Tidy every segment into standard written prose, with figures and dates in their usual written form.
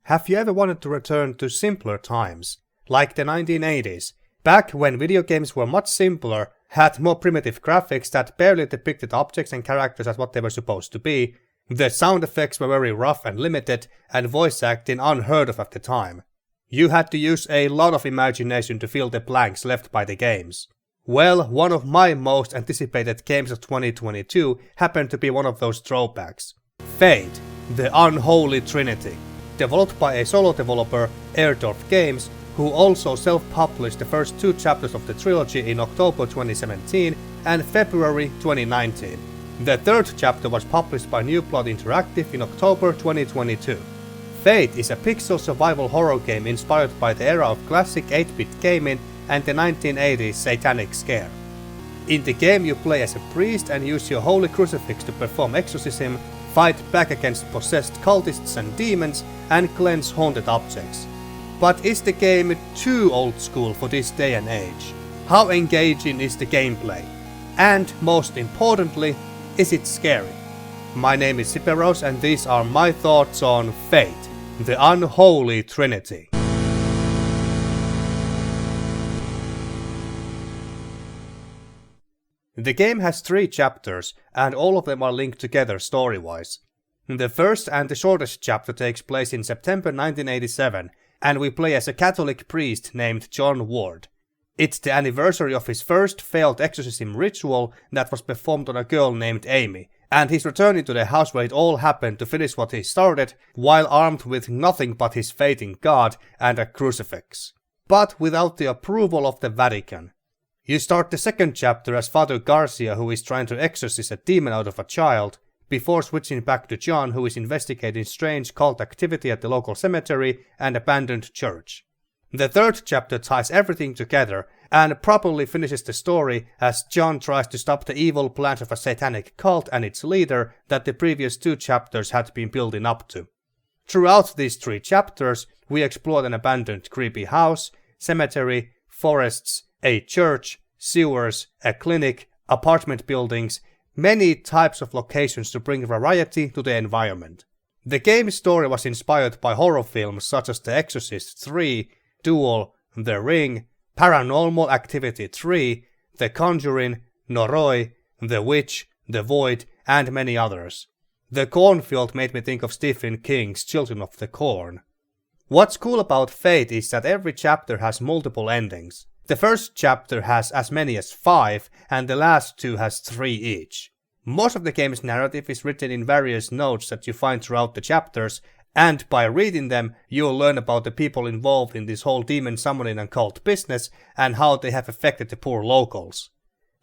Have you ever wanted to return to simpler times, like the 1980s, back when video games were much simpler, had more primitive graphics that barely depicted objects and characters as what they were supposed to be, the sound effects were very rough and limited, and voice acting unheard of at the time. You had to use a lot of imagination to fill the blanks left by the games. Well, one of my most anticipated games of 2022 happened to be one of those throwbacks. Fate, the Unholy Trinity. Developed by a solo developer, Airdorf Games, who also self-published the first 2 chapters of the trilogy in October 2017 and February 2019. The 3rd chapter was published by New Blood Interactive in October 2022. Fate is a pixel survival horror game inspired by the era of classic 8-bit gaming and the 1980s Satanic Scare. In the game you play as a priest and use your holy crucifix to perform exorcism, fight back against possessed cultists and demons, and cleanse haunted objects. But is the game too old school for this day and age? How engaging is the gameplay? And most importantly, is it scary? My name is Siperos and these are my thoughts on Fate, the Unholy Trinity. The game has 3 chapters, and all of them are linked together story-wise. The first and the shortest chapter takes place in September 1987, and we play as a Catholic priest named John Ward. It's the anniversary of his first failed exorcism ritual that was performed on a girl named Amy, and he's returning to the house where it all happened to finish what he started, while armed with nothing but his faith in God and a crucifix. But without the approval of the Vatican. You start the second chapter as Father Garcia, who is trying to exorcise a demon out of a child, before switching back to John, who is investigating strange cult activity at the local cemetery and abandoned church. The third chapter ties everything together and properly finishes the story as John tries to stop the evil plans of a satanic cult and its leader that the previous 2 chapters had been building up to. Throughout these 3 chapters, we explored an abandoned creepy house, cemetery, forests, a church, sewers, a clinic, apartment buildings, many types of locations to bring variety to the environment. The game's story was inspired by horror films such as The Exorcist 3, Duel, The Ring, Paranormal Activity 3, The Conjuring, Noroi, The Witch, The Void, and many others. The cornfield made me think of Stephen King's Children of the Corn. What's cool about Fate is that every chapter has multiple endings. The first chapter has as many as 5, and the last 2 has 3 each. Most of the game's narrative is written in various notes that you find throughout the chapters, and by reading them, you'll learn about the people involved in this whole demon summoning and cult business, and how they have affected the poor locals.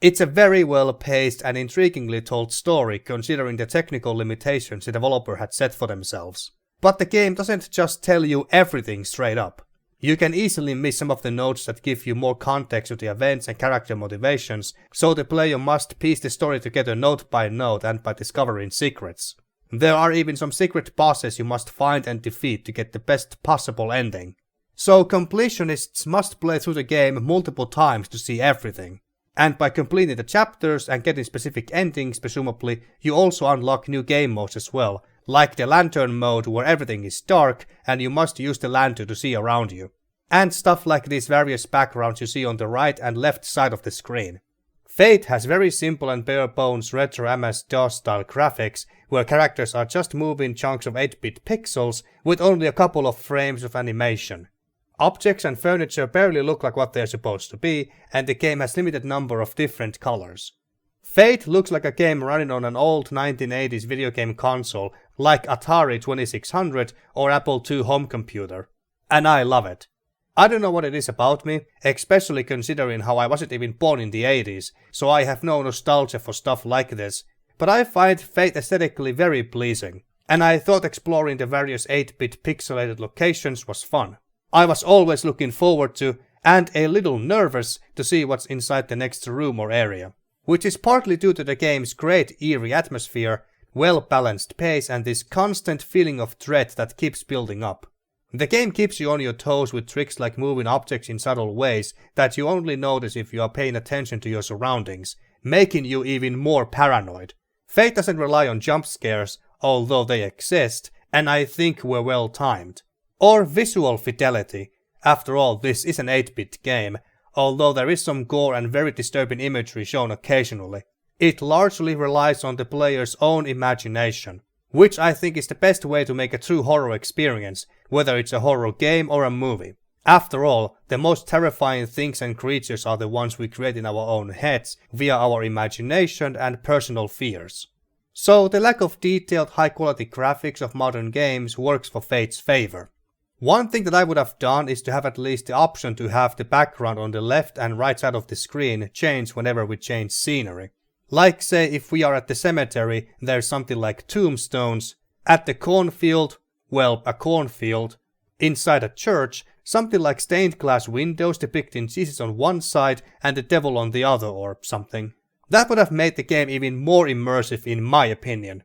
It's a very well paced and intriguingly told story considering the technical limitations the developer had set for themselves. But the game doesn't just tell you everything straight up. You can easily miss some of the notes that give you more context to the events and character motivations, so the player must piece the story together note by note and by discovering secrets. There are even some secret bosses you must find and defeat to get the best possible ending. So completionists must play through the game multiple times to see everything. And by completing the chapters and getting specific endings presumably, you also unlock new game modes as well, like the lantern mode where everything is dark and you must use the lantern to see around you. And stuff like these various backgrounds you see on the right and left side of the screen. Fate has very simple and bare bones retro MS-DOS style graphics where characters are just moving chunks of 8-bit pixels with only a couple of frames of animation. Objects and furniture barely look like what they're supposed to be, and the game has limited number of different colors. Fate looks like a game running on an old 1980s video game console like Atari 2600 or Apple II home computer. And I love it. I don't know what it is about me, especially considering how I wasn't even born in the 80s, so I have no nostalgia for stuff like this, but I find Fate aesthetically very pleasing, and I thought exploring the various 8-bit pixelated locations was fun. I was always looking forward to, and a little nervous, to see what's inside the next room or area, which is partly due to the game's great eerie atmosphere, well-balanced pace and this constant feeling of dread that keeps building up. The game keeps you on your toes with tricks like moving objects in subtle ways that you only notice if you are paying attention to your surroundings, making you even more paranoid. Fate doesn't rely on jump scares, although they exist, and I think were well timed. Or visual fidelity. After all, this is an 8-bit game, although there is some gore and very disturbing imagery shown occasionally. It largely relies on the player's own imagination, which I think is the best way to make a true horror experience, whether it's a horror game or a movie. After all, the most terrifying things and creatures are the ones we create in our own heads via our imagination and personal fears. So the lack of detailed high-quality graphics of modern games works for Fate's favor. One thing that I would have done is to have at least the option to have the background on the left and right side of the screen change whenever we change scenery. Like say if we are at the cemetery, there's something like tombstones, at the cornfield, well, a cornfield, inside a church, something like stained glass windows depicting Jesus on one side and the devil on the other or something. That would have made the game even more immersive in my opinion.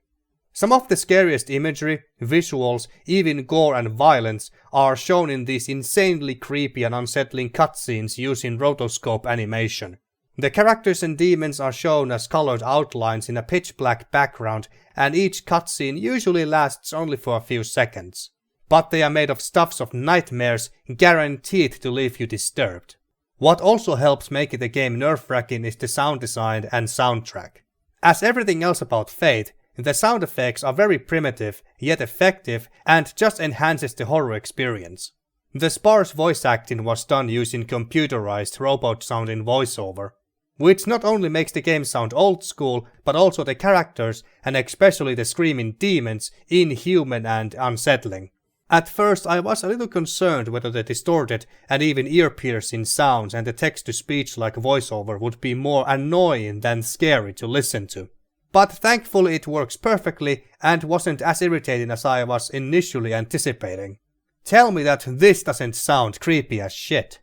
Some of the scariest imagery, visuals, even gore and violence are shown in these insanely creepy and unsettling cutscenes using rotoscope animation. The characters and demons are shown as colored outlines in a pitch black background, and each cutscene usually lasts only for a few seconds. But they are made of stuffs of nightmares, guaranteed to leave you disturbed. What also helps make the game nerve-wracking is the sound design and soundtrack. As everything else about Fate, the sound effects are very primitive, yet effective, and just enhances the horror experience. The sparse voice acting was done using computerized robot-sounding voiceover, which not only makes the game sound old school, but also the characters, and especially the screaming demons, inhuman and unsettling. At first I was a little concerned whether the distorted and even ear-piercing sounds and the text-to-speech like voiceover would be more annoying than scary to listen to. But thankfully it works perfectly and wasn't as irritating as I was initially anticipating. Tell me that this doesn't sound creepy as shit.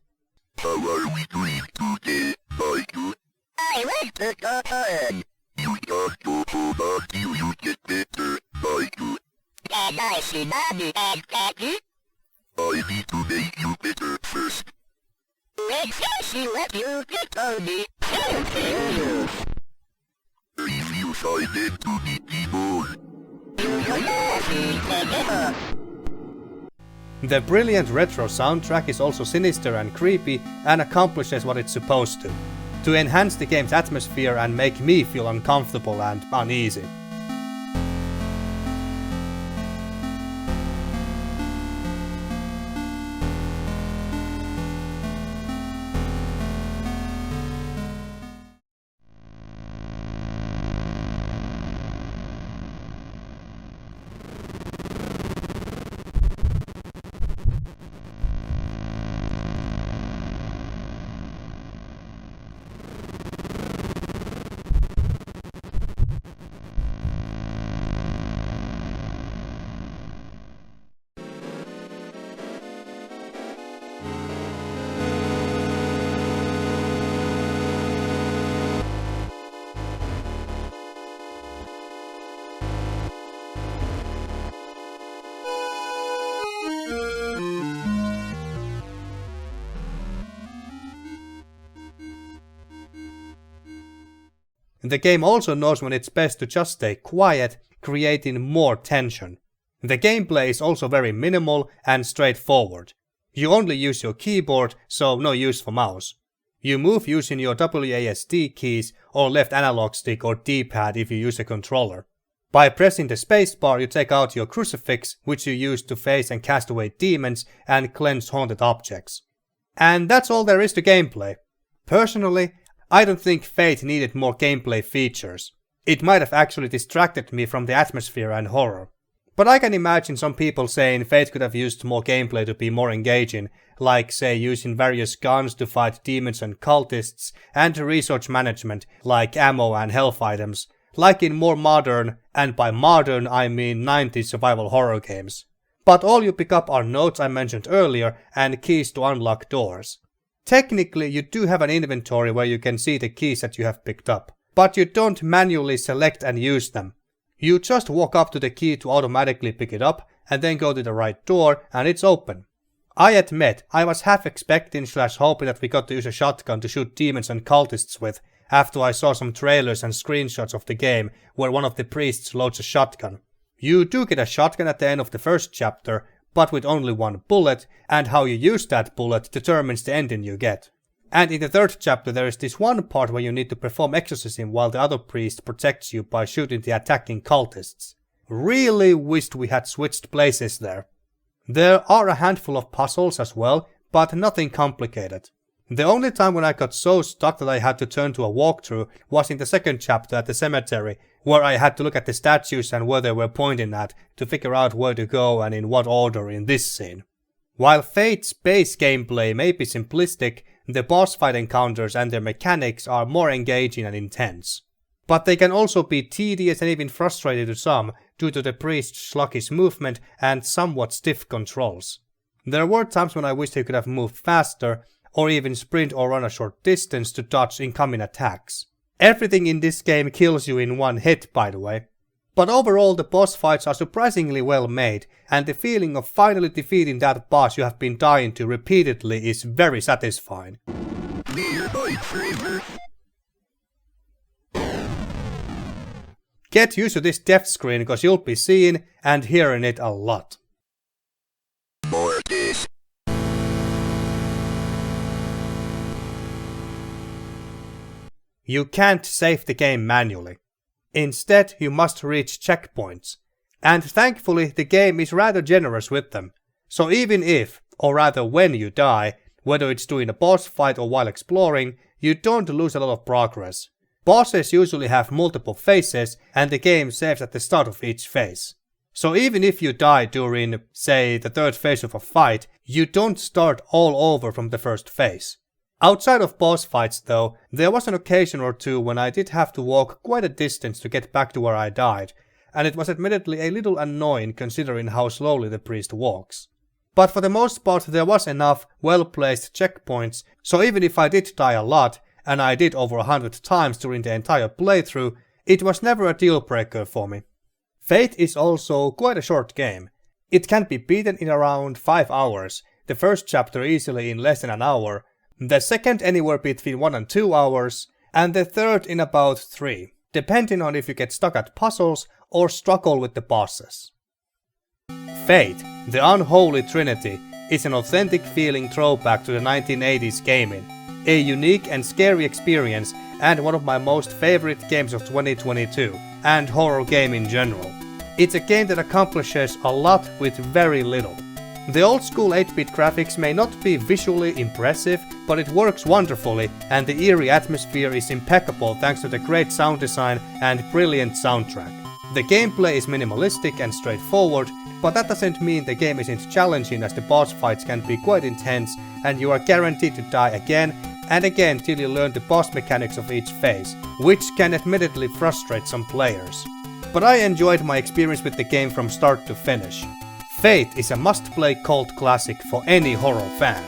How are we doing today, Michael? I like the garden. You just go home until you get better, Michael. Can I see Mommy and Daddy? I need to make you better first. When shall she let you get on me? Review silent to meet the ball. The brilliant retro soundtrack is also sinister and creepy and accomplishes what it's supposed to enhance the game's atmosphere and make me feel uncomfortable and uneasy. The game also knows when it's best to just stay quiet, creating more tension. The gameplay is also very minimal and straightforward. You only use your keyboard, so no use for mouse. You move using your WASD keys or left analog stick or D-pad if you use a controller. By pressing the spacebar you take out your crucifix, which you use to face and cast away demons and cleanse haunted objects. And that's all there is to gameplay. Personally, I don't think Fate needed more gameplay features. It might have actually distracted me from the atmosphere and horror. But I can imagine some people saying Fate could have used more gameplay to be more engaging, like say using various guns to fight demons and cultists, and resource management, like ammo and health items, like in more modern, and by modern I mean 90s survival horror games. But all you pick up are notes I mentioned earlier and keys to unlock doors. Technically you do have an inventory where you can see the keys that you have picked up, but you don't manually select and use them. You just walk up to the key to automatically pick it up and then go to the right door and it's open. I admit, I was half expecting / hoping that we got to use a shotgun to shoot demons and cultists with, after I saw some trailers and screenshots of the game where one of the priests loads a shotgun. You do get a shotgun at the end of the first chapter, but with only one bullet, and how you use that bullet determines the ending you get. And in the third chapter there is this one part where you need to perform exorcism while the other priest protects you by shooting the attacking cultists. Really wished we had switched places there. There are a handful of puzzles as well, but nothing complicated. The only time when I got so stuck that I had to turn to a walkthrough was in the second chapter at the cemetery, where I had to look at the statues and where they were pointing at to figure out where to go and in what order in this scene. While Fate's base gameplay may be simplistic, the boss fight encounters and their mechanics are more engaging and intense. But they can also be tedious and even frustrating to some due to the priest's sluggish movement and somewhat stiff controls. There were times when I wished he could have moved faster, or even sprint or run a short distance to dodge incoming attacks. Everything in this game kills you in one hit, by the way. But overall the boss fights are surprisingly well made, and the feeling of finally defeating that boss you have been dying to repeatedly is very satisfying. Get used to this death screen, cause you'll be seeing and hearing it a lot. You can't save the game manually. Instead, you must reach checkpoints. And thankfully, the game is rather generous with them. So even if, or rather when you die, whether it's doing a boss fight or while exploring, you don't lose a lot of progress. Bosses usually have multiple phases, and the game saves at the start of each phase. So even if you die during, say, the third phase of a fight, you don't start all over from the first phase. Outside of boss fights though, there was an occasion or two when I did have to walk quite a distance to get back to where I died, and it was admittedly a little annoying considering how slowly the priest walks. But for the most part there was enough well-placed checkpoints, so even if I did die a lot, and I did over 100 times during the entire playthrough, it was never a deal breaker for me. Fate is also quite a short game. It can be beaten in around 5 hours, the first chapter easily in less than an hour, the second anywhere between 1 and 2 hours, and the third in about 3, depending on if you get stuck at puzzles or struggle with the bosses. Fate, the Unholy Trinity, is an authentic feeling throwback to the 1980s gaming, a unique and scary experience and one of my most favorite games of 2022, and horror game in general. It's a game that accomplishes a lot with very little. The old school 8-bit graphics may not be visually impressive, but it works wonderfully, and the eerie atmosphere is impeccable thanks to the great sound design and brilliant soundtrack. The gameplay is minimalistic and straightforward, but that doesn't mean the game isn't challenging, as the boss fights can be quite intense and you are guaranteed to die again and again till you learn the boss mechanics of each phase, which can admittedly frustrate some players. But I enjoyed my experience with the game from start to finish. Fate is a must-play cult classic for any horror fan.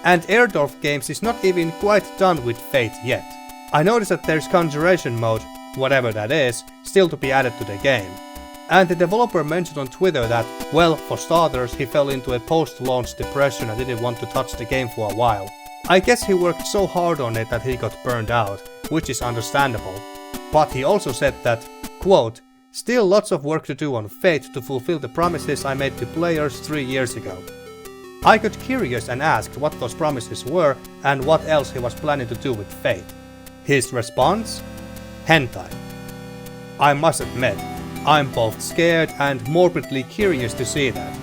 And Airdorf Games is not even quite done with Fate yet. I noticed that there's Conjuration mode, whatever that is, still to be added to the game. And the developer mentioned on Twitter that, well, for starters, he fell into a post-launch depression and didn't want to touch the game for a while. I guess he worked so hard on it that he got burned out, which is understandable. But he also said that, quote, "Still lots of work to do on Fate to fulfill the promises I made to players 3 years ago." I got curious and asked what those promises were and what else he was planning to do with Fate. His response? Hentai. I must admit, I'm both scared and morbidly curious to see that.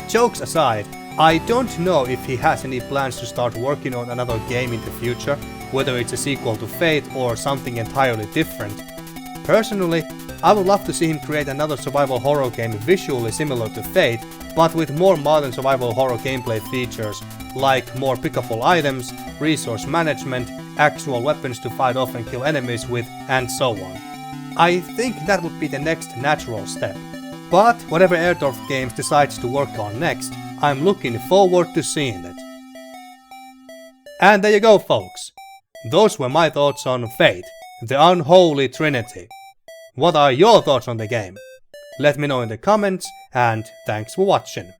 Jokes aside, I don't know if he has any plans to start working on another game in the future, whether it's a sequel to Fate or something entirely different. Personally, I would love to see him create another survival horror game visually similar to Fate, but with more modern survival horror gameplay features, like more pickable items, resource management, actual weapons to fight off and kill enemies with, and so on. I think that would be the next natural step. But whatever Airdorf Games decides to work on next, I'm looking forward to seeing it. And there you go, folks. Those were my thoughts on Fate, the Unholy Trinity. What are your thoughts on the game? Let me know in the comments, and thanks for watching.